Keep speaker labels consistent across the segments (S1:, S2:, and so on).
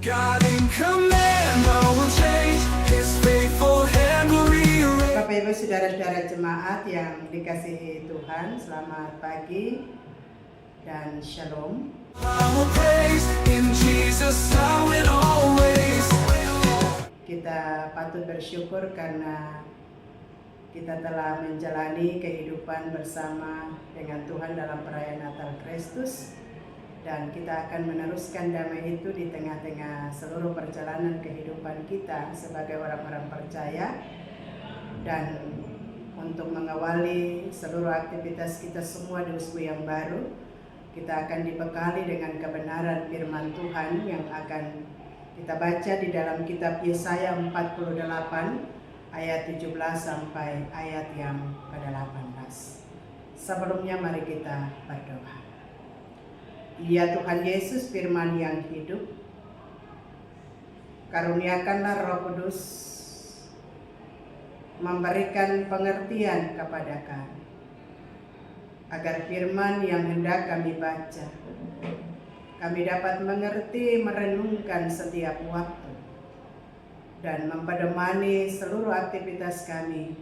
S1: God in command, no will change. His faithful hand will rearrange.
S2: Bapak Ibu saudara-saudara jemaat yang dikasihi Tuhan, selamat pagi dan shalom.
S1: I will praise in Jesus now and always.
S2: Kita patut bersyukur karena kita telah menjalani kehidupan bersama dengan Tuhan dalam perayaan Natal Kristus, dan kita akan meneruskan damai itu di tengah-tengah seluruh perjalanan kehidupan kita sebagai orang-orang percaya. Dan untuk mengawali seluruh aktivitas kita semua di usbu yang baru, kita akan dibekali dengan kebenaran firman Tuhan yang akan kita baca di dalam kitab Yesaya 48 ayat 17 sampai ayat yang ke-18. Sebelumnya mari kita berdoa. Ya Tuhan Yesus, firman yang hidup, karuniakanlah Roh Kudus memberikan pengertian kepada kami, agar firman yang hendak kami baca, kami dapat mengerti, merenungkan setiap waktu, dan mempedomani seluruh aktivitas kami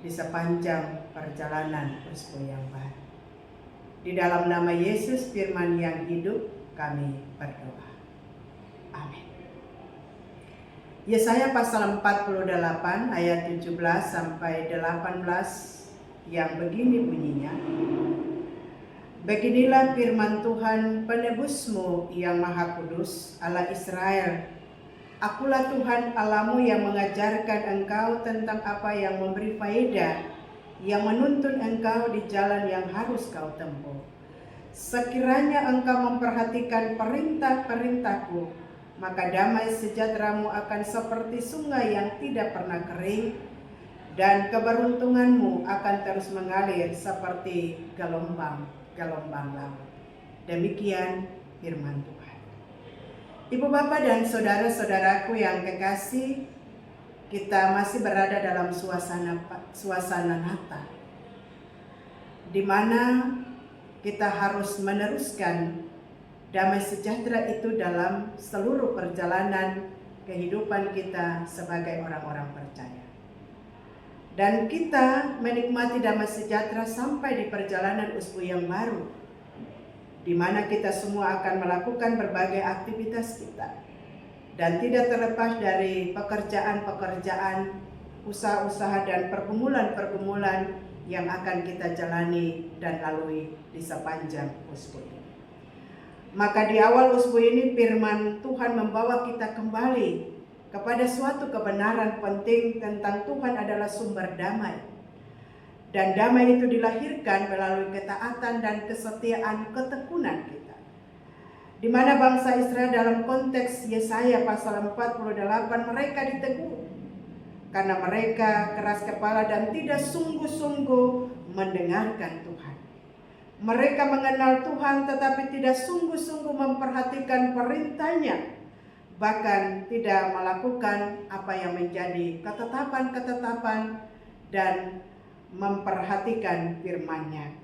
S2: di sepanjang perjalanan usbu yang baru. Di dalam nama Yesus, firman yang hidup, kami berdoa. Amin. Yesaya pasal 48 ayat 17 sampai 18 yang begini bunyinya. Beginilah firman Tuhan penebusmu yang maha kudus, Allah Israel. Akulah Tuhan Allahmu yang mengajarkan engkau tentang apa yang memberi faedah, yang menuntun engkau di jalan yang harus kau tempuh. Sekiranya engkau memperhatikan perintah-perintahku, maka damai sejahteramu akan seperti sungai yang tidak pernah kering, dan keberuntunganmu akan terus mengalir seperti gelombang laut. Demikian firman Tuhan. Ibu bapak dan saudara-saudaraku yang kekasih, kita masih berada dalam suasana Natal, di mana kita harus meneruskan damai sejahtera itu dalam seluruh perjalanan kehidupan kita sebagai orang-orang percaya. Dan kita menikmati damai sejahtera sampai di perjalanan usbu yang baru, di mana kita semua akan melakukan berbagai aktivitas kita. Dan tidak terlepas dari pekerjaan-pekerjaan, usaha-usaha dan pergumulan-pergumulan yang akan kita jalani dan lalui di sepanjang usbu ini. Maka di awal usbu ini firman Tuhan membawa kita kembali kepada suatu kebenaran penting tentang Tuhan adalah sumber damai. Dan damai itu dilahirkan melalui ketaatan dan kesetiaan ketekunan kita. Di mana bangsa Israel dalam konteks Yesaya pasal 48 mereka ditegur karena mereka keras kepala dan tidak sungguh-sungguh mendengarkan Tuhan. Mereka mengenal Tuhan tetapi tidak sungguh-sungguh memperhatikan perintahnya, bahkan tidak melakukan apa yang menjadi ketetapan-ketetapan dan memperhatikan firman-Nya.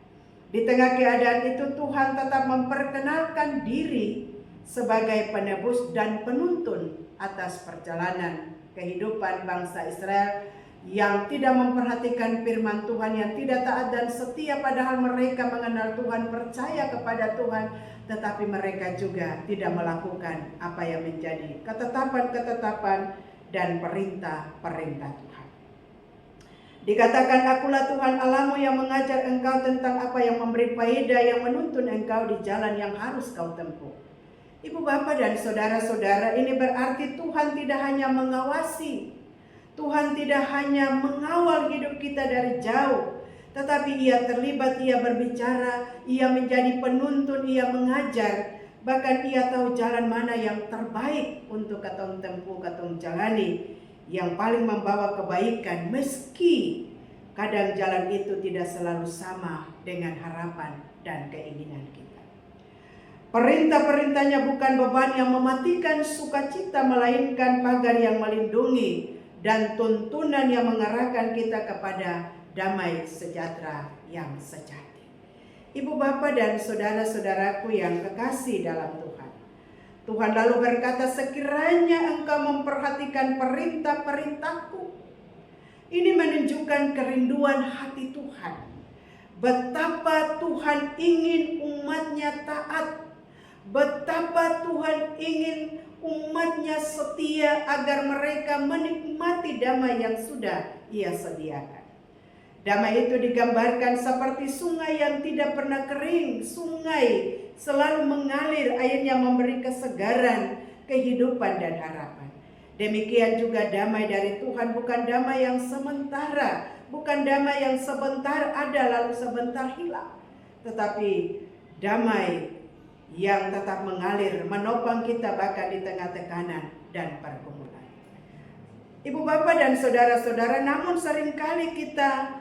S2: Di tengah keadaan itu Tuhan tetap memperkenalkan diri sebagai penebus dan penuntun atas perjalanan kehidupan bangsa Israel yang tidak memperhatikan firman Tuhan, yang tidak taat dan setia padahal mereka mengenal Tuhan, percaya kepada Tuhan, tetapi mereka juga tidak melakukan apa yang menjadi ketetapan-ketetapan dan perintah-perintah Tuhan. Dikatakan, akulah Tuhan Allahmu yang mengajar engkau tentang apa yang memberi faedah, yang menuntun engkau di jalan yang harus kau tempuh. Ibu bapak dan saudara-saudara, ini berarti Tuhan tidak hanya mengawasi, Tuhan tidak hanya mengawal hidup kita dari jauh, tetapi Ia terlibat, Ia berbicara, Ia menjadi penuntun, Ia mengajar. Bahkan Ia tahu jalan mana yang terbaik untuk katong tempuh, katong jalani, yang paling membawa kebaikan, meski kadang jalan itu tidak selalu sama dengan harapan dan keinginan kita. Perintah-perintahnya bukan beban yang mematikan sukacita, melainkan pagar yang melindungi dan tuntunan yang mengarahkan kita kepada damai sejahtera yang sejati. Ibu bapak dan saudara-saudaraku yang kekasih dalam Tuhan, Tuhan lalu berkata, sekiranya engkau memperhatikan perintah-perintahku. Ini menunjukkan kerinduan hati Tuhan. Betapa Tuhan ingin umatnya taat. Betapa Tuhan ingin umatnya setia agar mereka menikmati damai yang sudah Ia sediakan. Damai itu digambarkan seperti sungai yang tidak pernah kering. Sungai selalu mengalir, airnya memberi kesegaran, kehidupan dan harapan. Demikian juga damai dari Tuhan bukan damai yang sementara, bukan damai yang sebentar ada lalu sebentar hilang, tetapi damai yang tetap mengalir, menopang kita bahkan di tengah tekanan dan pergumulan. Ibu bapak dan saudara-saudara, namun seringkali kita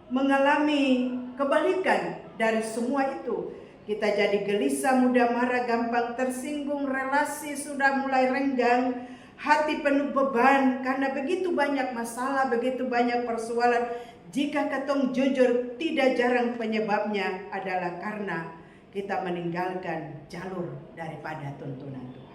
S2: mengalami kebalikan dari semua itu. Kita jadi gelisah, mudah marah, gampang tersinggung, relasi sudah mulai renggang, hati penuh beban karena begitu banyak masalah, begitu banyak persoalan. Jika ketong jujur, tidak jarang penyebabnya adalah karena kita meninggalkan jalur daripada tuntunan Tuhan.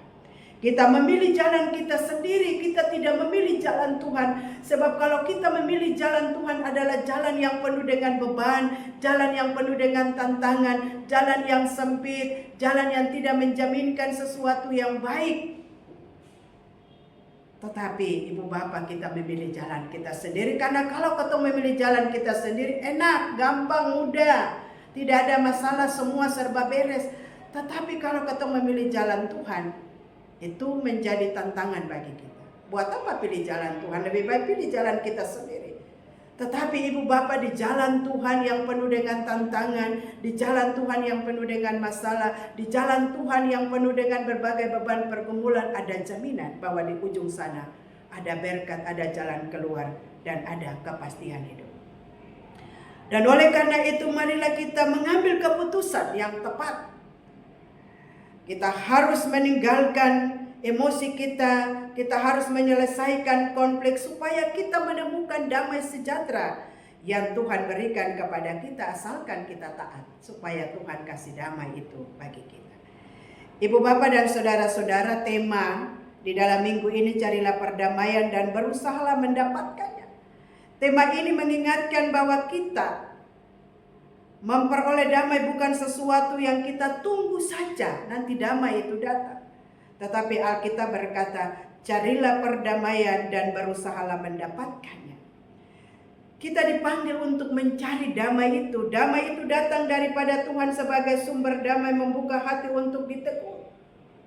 S2: Kita memilih jalan kita sendiri, kita tidak memilih jalan Tuhan. Sebab kalau kita memilih jalan Tuhan adalah jalan yang penuh dengan beban, jalan yang penuh dengan tantangan, jalan yang sempit, jalan yang tidak menjaminkan sesuatu yang baik. Tetapi ibu bapak, kita memilih jalan kita sendiri. Karena kalau kita memilih jalan kita sendiri, enak, gampang, mudah, tidak ada masalah, semua serba beres. Tetapi kalau kita memilih jalan Tuhan, itu menjadi tantangan bagi kita. Buat apa pilih jalan Tuhan? Lebih baik pilih jalan kita sendiri. Tetapi ibu bapak, di jalan Tuhan yang penuh dengan tantangan, di jalan Tuhan yang penuh dengan masalah, di jalan Tuhan yang penuh dengan berbagai beban pergumulan, ada jaminan bahwa di ujung sana ada berkat, ada jalan keluar, dan ada kepastian hidup. Dan oleh karena itu, marilah kita mengambil keputusan yang tepat. Kita harus meninggalkan emosi kita harus menyelesaikan konflik supaya kita menemukan damai sejahtera yang Tuhan berikan kepada kita asalkan kita taat, supaya Tuhan kasih damai itu bagi kita. Ibu bapak dan saudara-saudara, tema di dalam minggu ini carilah perdamaian dan berusahalah mendapatkannya. Tema ini mengingatkan bahwa kita memperoleh damai bukan sesuatu yang kita tunggu saja nanti damai itu datang. Tetapi Alkitab berkata, carilah perdamaian dan berusahalah mendapatkannya. Kita dipanggil untuk mencari damai itu. Damai itu datang daripada Tuhan sebagai sumber damai, membuka hati untuk ditegur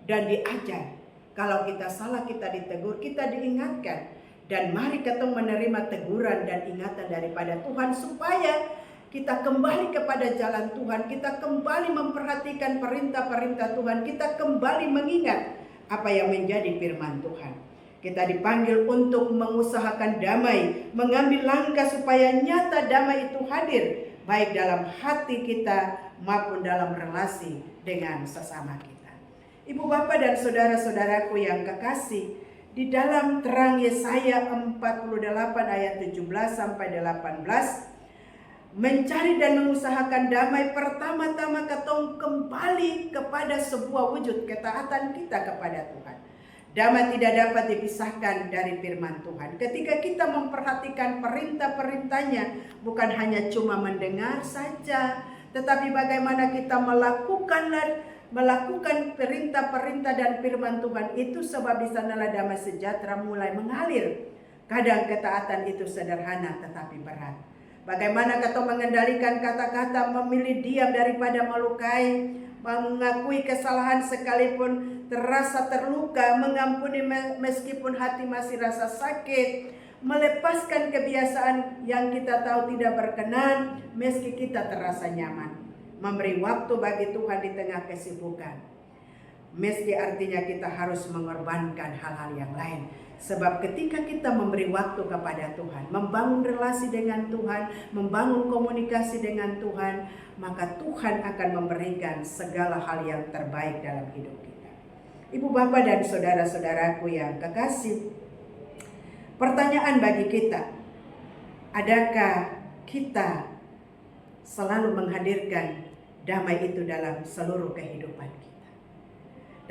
S2: dan diajar. Kalau kita salah, kita ditegur, kita diingatkan. Dan mari kita menerima teguran dan ingatan daripada Tuhan supaya kita kembali kepada jalan Tuhan, kita kembali memperhatikan perintah-perintah Tuhan, kita kembali mengingat apa yang menjadi firman Tuhan. Kita dipanggil untuk mengusahakan damai, mengambil langkah supaya nyata damai itu hadir, baik dalam hati kita maupun dalam relasi dengan sesama kita. Ibu bapak dan saudara-saudaraku yang kekasih, di dalam terang Yesaya 48 ayat 17 sampai 18, mencari dan mengusahakan damai, pertama-tama ketong kembali kepada sebuah wujud ketaatan kita kepada Tuhan. Damai tidak dapat dipisahkan dari firman Tuhan. Ketika kita memperhatikan perintah-perintahnya, bukan hanya cuma mendengar saja, tetapi bagaimana kita melakukan perintah-perintah dan firman Tuhan itu, sebab di sanalah damai sejahtera mulai mengalir. Kadang ketaatan itu sederhana tetapi berat. Bagaimana kita mengendalikan kata-kata, memilih diam daripada melukai, mengakui kesalahan sekalipun terasa terluka, mengampuni meskipun hati masih rasa sakit, melepaskan kebiasaan yang kita tahu tidak berkenan meski kita terasa nyaman, memberi waktu bagi Tuhan di tengah kesibukan, meski artinya kita harus mengorbankan hal-hal yang lain. Sebab ketika kita memberi waktu kepada Tuhan, membangun relasi dengan Tuhan, membangun komunikasi dengan Tuhan, maka Tuhan akan memberikan segala hal yang terbaik dalam hidup kita. Ibu bapak dan saudara-saudaraku yang kekasih, pertanyaan bagi kita, adakah kita selalu menghadirkan damai itu dalam seluruh kehidupan kita?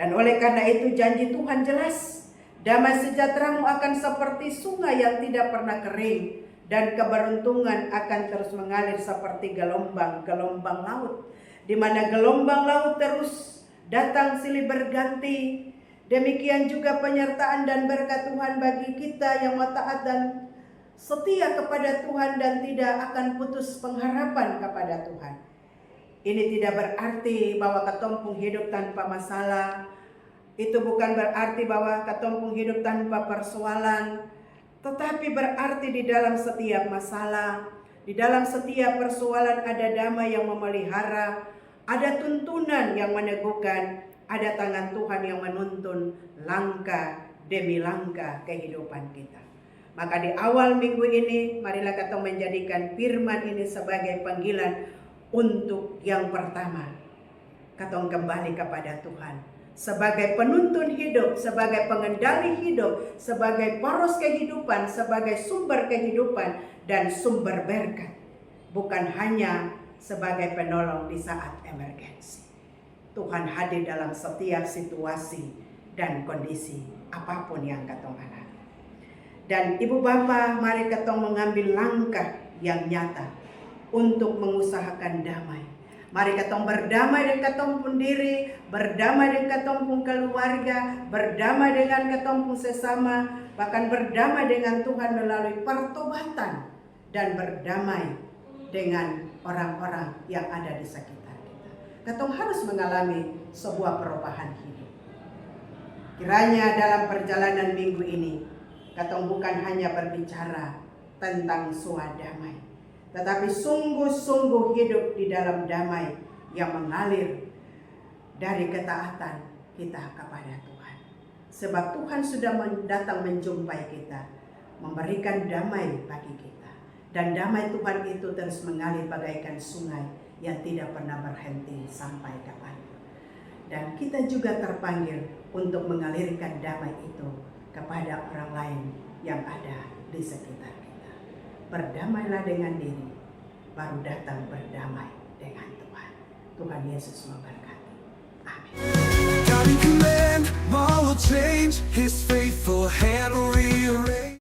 S2: Dan oleh karena itu janji Tuhan jelas, damai sejahtera-Mu akan seperti sungai yang tidak pernah kering, dan keberuntungan akan terus mengalir seperti gelombang-gelombang laut, di mana gelombang laut terus datang silih berganti. Demikian juga penyertaan dan berkat Tuhan bagi kita yang mau taat dan setia kepada Tuhan dan tidak akan putus pengharapan kepada Tuhan. Ini tidak berarti bahwa katompung hidup tanpa masalah. Itu bukan berarti bahwa katompung hidup tanpa persoalan. Tetapi berarti di dalam setiap masalah, di dalam setiap persoalan ada damai yang memelihara, ada tuntunan yang meneguhkan, ada tangan Tuhan yang menuntun langkah demi langkah kehidupan kita. Maka di awal minggu ini, marilah kita menjadikan firman ini sebagai panggilan untuk yang pertama. Kita kembali kepada Tuhan sebagai penuntun hidup, sebagai pengendali hidup, sebagai poros kehidupan, sebagai sumber kehidupan dan sumber berkat. Bukan hanya sebagai penolong di saat emergensi. Tuhan hadir dalam setiap situasi dan kondisi apapun yang katong alami. Dan ibu bapa, mari katong mengambil langkah yang nyata untuk mengusahakan damai. Mari katong berdamai dengan katong pun diri, berdamai dengan katong pun keluarga, berdamai dengan katong pun sesama, bahkan berdamai dengan Tuhan melalui pertobatan dan berdamai dengan orang-orang yang ada di sekitar kita. Katong harus mengalami sebuah perubahan hidup. Kiranya dalam perjalanan minggu ini, katong bukan hanya berbicara tentang suara damai, tetapi sungguh-sungguh hidup di dalam damai yang mengalir dari ketaatan kita kepada Tuhan. Sebab Tuhan sudah datang menjumpai kita, memberikan damai bagi kita. Dan damai Tuhan itu terus mengalir bagaikan sungai yang tidak pernah berhenti sampai kapanpun. Dan kita juga terpanggil untuk mengalirkan damai itu kepada orang lain yang ada di sekitar kita. Berdamailah dengan diri, baru datang berdamai dengan Tuhan. Tuhan Yesus memberkati. Amin.
S1: God in command, all will change. His faithful hand will rearrange.